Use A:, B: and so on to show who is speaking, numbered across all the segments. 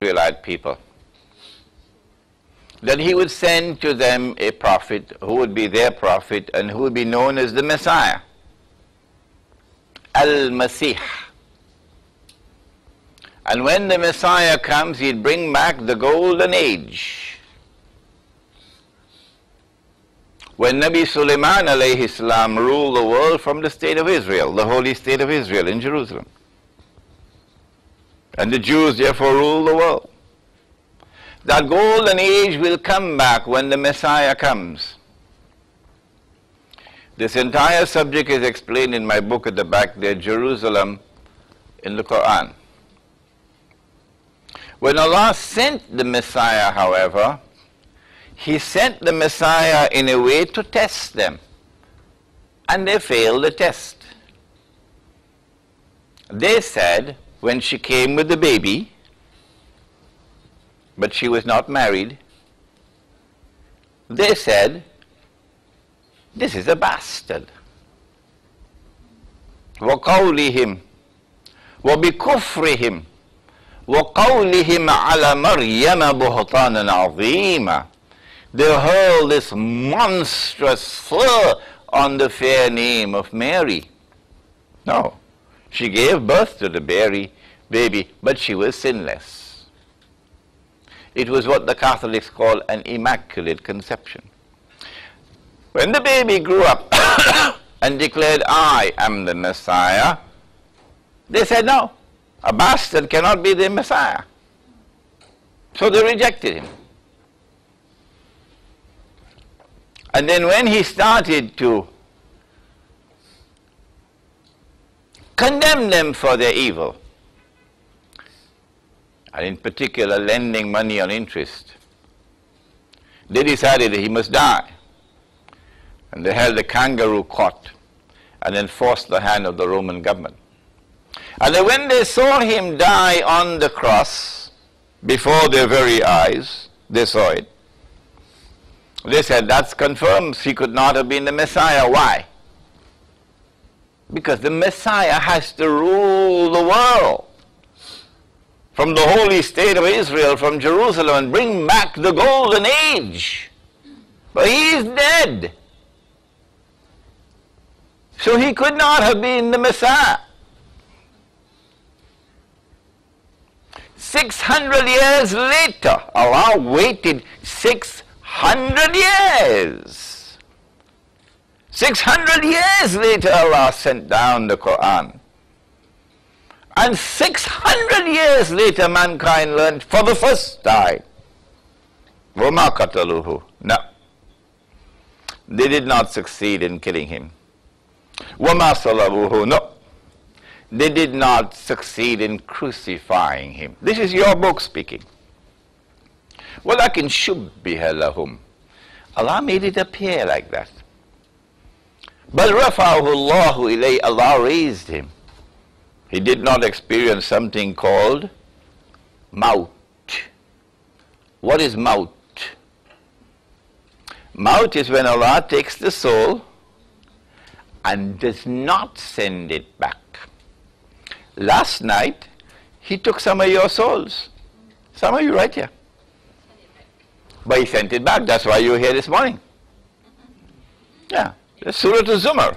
A: Israelite people, that he would send to them a prophet who would be their prophet and who would be known as the Messiah, Al-Masih. And when the Messiah comes, he'd bring back the golden age. When Nabi Sulaiman alayhi salam ruled the world from the state of Israel, the holy state of Israel in Jerusalem. And the Jews therefore rule the world. That golden age will come back when the Messiah comes. This entire subject is explained in my book at the back there, Jerusalem in the Quran. When Allah sent the Messiah, however, He sent the Messiah in a way to test them. And they failed the test. They said, when she came with the baby, but she was not married, they said, this is a bastard. وَقَوْلِهِمْ وَبِكُفْرِهِمْ وَقَوْلِهِمْ عَلَى مَرْيَمَ بُهْتَانًا عَظِيمًا. They hurled this monstrous slur on the fair name of Mary. No. She gave birth to the baby, but she was sinless. It was what the Catholics call an immaculate conception. When the baby grew up and declared, I am the Messiah, they said, no, a bastard cannot be the Messiah. So they rejected him. And then when he started to condemn them for their evil, and in particular lending money on interest, they decided that he must die. And they held a kangaroo court and enforced the hand of the Roman government. And then when they saw him die on the cross before their very eyes, they saw it. They said, that's confirms he could not have been the Messiah. Why? Because the Messiah has to rule the world from the holy state of Israel, from Jerusalem, and bring back the golden age. But he is dead. So he could not have been the Messiah. 600 years later, Allah waited 600 years. 600 years later, Allah sent down the Quran. And 600 years later, mankind learned for the first time. وَمَا قَتَلُوهُ. No. They did not succeed in killing him. وَمَا صَلَبُوهُ. No. They did not succeed in crucifying him. This is your book speaking. وَلَكِنْ شُبِّهَ لَهُمْ. Allah made it appear like that. But رَفَعَهُ اللَّهُ إِلَيْهِ. Allah raised him. He did not experience something called maut. What is maut? Maut is when Allah takes the soul and does not send it back. Last night, He took some of your souls. Some of you right here. But He sent it back. That's why you're here this morning. Yeah, that's Surah Al-Zumar.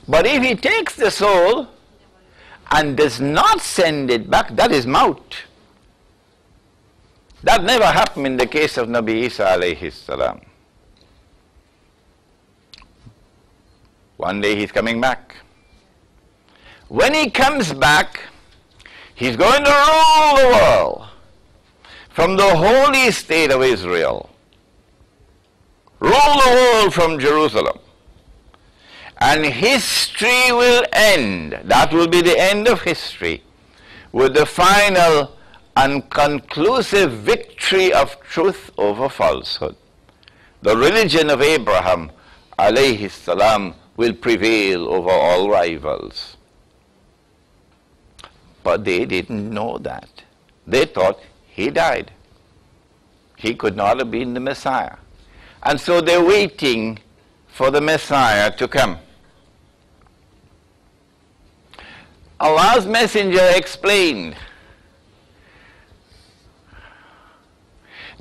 A: But if He takes the soul and does not send it back, that is maut. That never happened in the case of Nabi Isa alayhi salam. One day he's coming back. When he comes back, he's going to rule the world from the holy state of Israel. Rule the world from Jerusalem. And history will end. That will be the end of history, with the final and conclusive victory of truth over falsehood. The religion of Abraham alayhi salam will prevail over all rivals. But they didn't know that. They thought he died. He could not have been the Messiah. And so they're waiting for the Messiah to come. Allah's messenger explained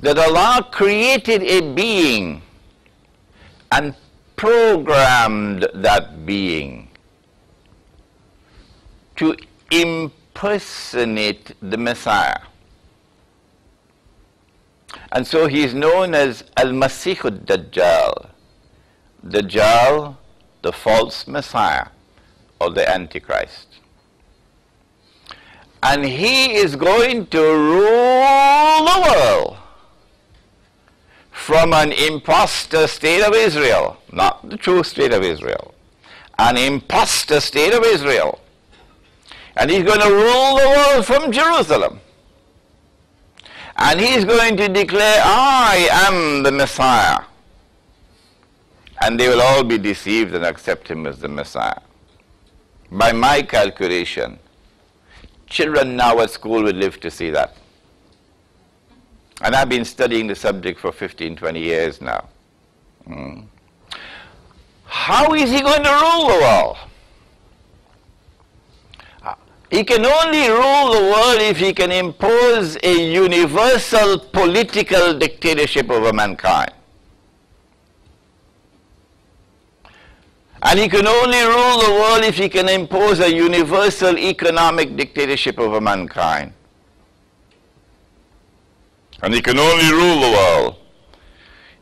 A: that Allah created a being and programmed that being to impersonate the Messiah. And so he is known as Al-Masih al-Dajjal. Dajjal, the false Messiah, or the Antichrist. And he is going to rule the world from an imposter state of Israel, not the true state of Israel, an imposter state of Israel. And he's going to rule the world from Jerusalem. And he's going to declare, I am the Messiah. And they will all be deceived and accept him as the Messiah. By my calculation, children now at school will live to see that. And I've been studying the subject for 15, 20 years now. How is he going to rule the world? He can only rule the world if he can impose a universal political dictatorship over mankind. And he can only rule the world if he can impose a universal economic dictatorship over mankind. And he can only rule the world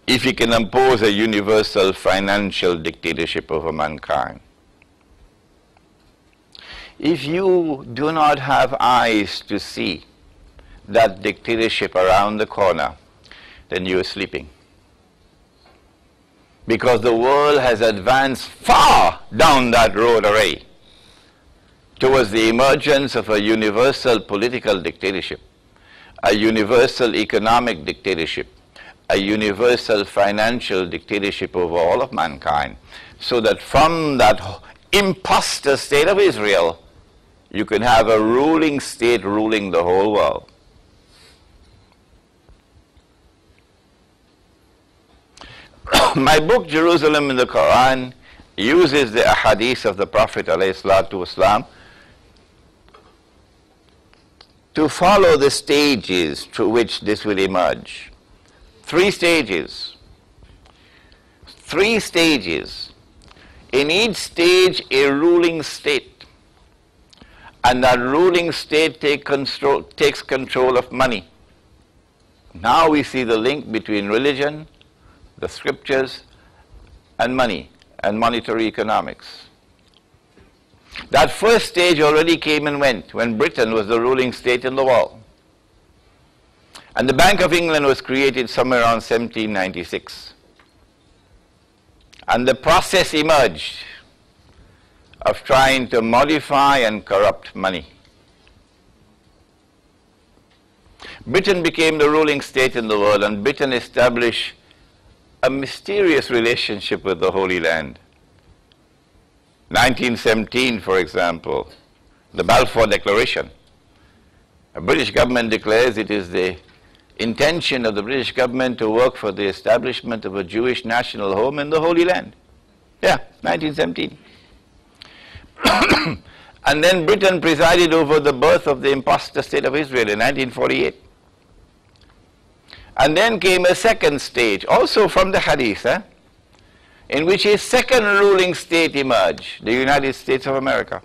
A: if he can impose a universal financial dictatorship over mankind. If you do not have eyes to see that dictatorship around the corner, then you are sleeping. Because the world has advanced far down that road already towards the emergence of a universal political dictatorship, a universal economic dictatorship, a universal financial dictatorship over all of mankind, so that from that imposter state of Israel, you can have a ruling state ruling the whole world. My book, Jerusalem in the Quran, uses the ahadith of the Prophet ﷺ to follow the stages through which this will emerge. 3 stages. 3 stages. In each stage, a ruling state. And that ruling state takes control of money. Now we see the link between religion, the scriptures, and money, and monetary economics. That first stage already came and went when Britain was the ruling state in the world. And the Bank of England was created somewhere around 1796. And the process emerged of trying to modify and corrupt money. Britain became the ruling state in the world, and Britain established a mysterious relationship with the Holy Land. 1917, for example, the Balfour Declaration. The British government declares it is the intention of the British government to work for the establishment of a Jewish national home in the Holy Land. Yeah, 1917. And then Britain presided over the birth of the imposter state of Israel in 1948. And then came a second stage, also from the Hadith, in which a second ruling state emerged, the United States of America.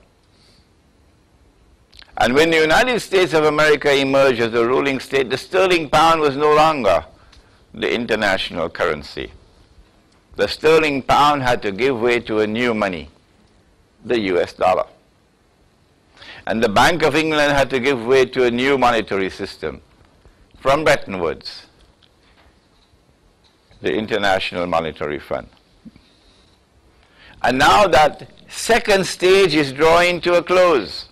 A: And when the United States of America emerged as a ruling state, the sterling pound was no longer the international currency. The sterling pound had to give way to a new money, the US dollar. And the Bank of England had to give way to a new monetary system from Bretton Woods, the International Monetary Fund. And now that second stage is drawing to a close.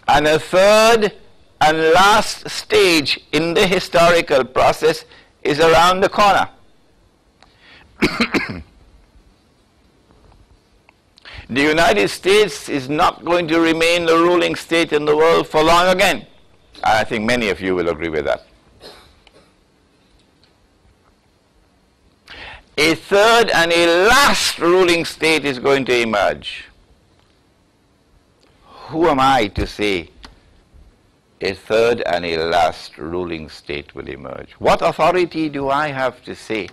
A: And a third and last stage in the historical process is around the corner. The United States is not going to remain the ruling state in the world for long again. I think many of you will agree with that. A third and a last ruling state is going to emerge. Who am I to say a third and a last ruling state will emerge. What authority do I have to say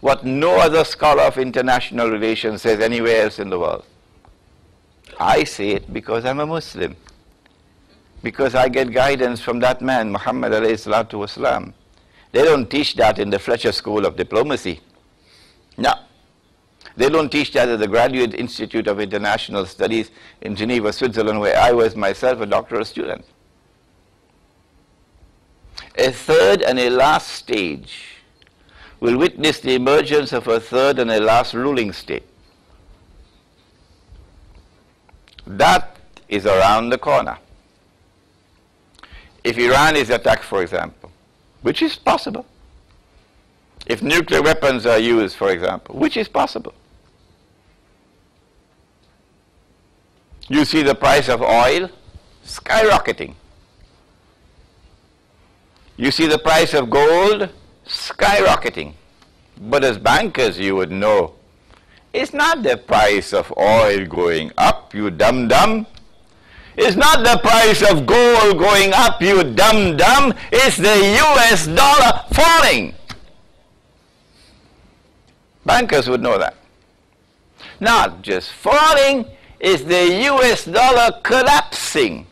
A: what no other scholar of international relations says anywhere else in the world? I say it because I'm a Muslim, because I get guidance from that man, Muhammad alayhi salatu wasalam. They don't teach that in the Fletcher School of Diplomacy. No. They don't teach that at the Graduate Institute of International Studies in Geneva, Switzerland, where I was myself a doctoral student. A third and a last stage will witness the emergence of a third and a last ruling state. That is around the corner. If Iran is attacked, for example, which is possible. If nuclear weapons are used, for example, which is possible. You see the price of oil skyrocketing. You see the price of gold skyrocketing. But as bankers, you would know, it's not the price of oil going up, you dum-dum. It's not the price of gold going up, you dum-dum. It's the US dollar falling. Bankers would know that. Not just falling, it's the US dollar collapsing.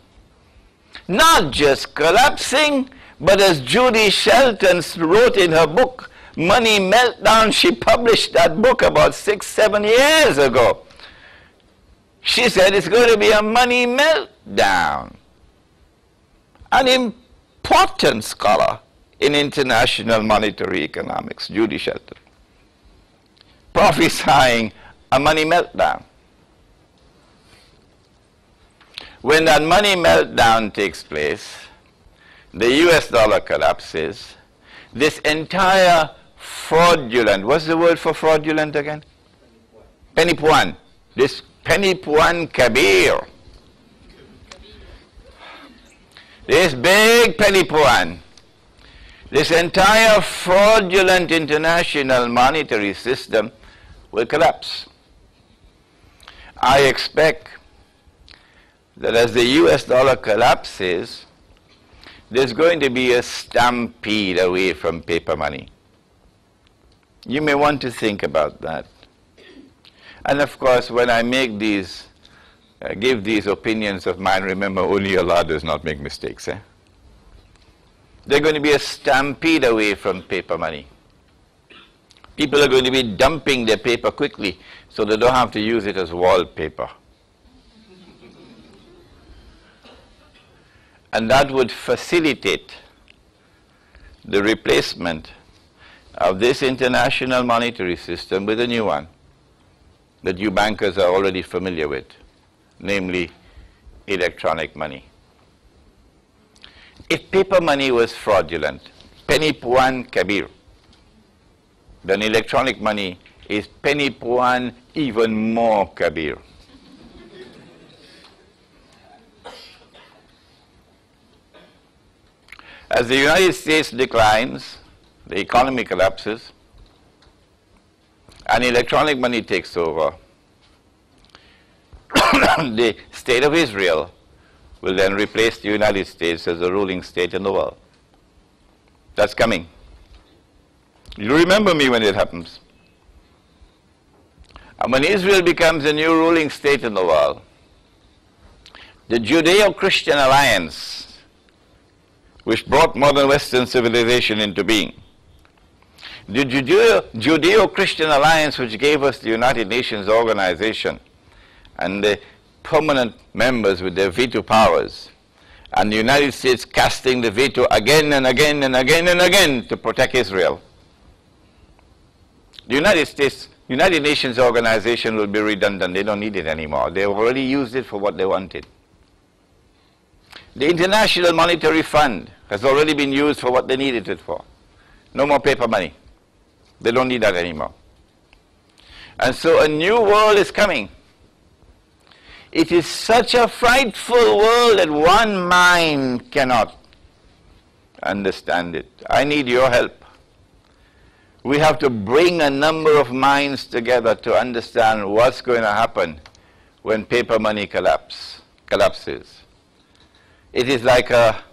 A: Not just collapsing, but as Judy Shelton wrote in her book, Money Meltdown, she published that book about 6-7 years ago. She said it's going to be a money meltdown. An important scholar in international monetary economics, Judy Shelton, prophesying a money meltdown. When that money meltdown takes place, the US dollar collapses, this entire fraudulent, what's the word for fraudulent again? Penny-puan. This Penny-puan Kabir. This big Penny-puan, this entire fraudulent international monetary system will collapse. I expect that as the US dollar collapses, there's going to be a stampede away from paper money. You may want to think about that. And of course, when I make these, give these opinions of mine, remember, only Allah does not make mistakes. There's going to be a stampede away from paper money. People are going to be dumping their paper quickly so they don't have to use it as wallpaper. And that would facilitate the replacement of this international monetary system with a new one that you bankers are already familiar with, namely electronic money. If paper money was fraudulent, Penny-puan Kabir, then electronic money is Penny-puan even more Kabir. As the United States declines, the economy collapses, and electronic money takes over, the state of Israel will then replace the United States as the ruling state in the world. That's coming. You remember me when it happens. And when Israel becomes a new ruling state in the world, the Judeo-Christian alliance, which brought modern Western civilization into being, the Judeo-Christian alliance which gave us the United Nations organization and the permanent members with their veto powers, and the United States casting the veto again and again and again and again to protect Israel. The United Nations organization will be redundant. They don't need it anymore. They've already used it for what they wanted. The International Monetary Fund has already been used for what they needed it for. No more paper money. They don't need that anymore. And so a new world is coming. It is such a frightful world that one mind cannot understand it. I need your help. We have to bring a number of minds together to understand what's going to happen when paper money collapses. It is like a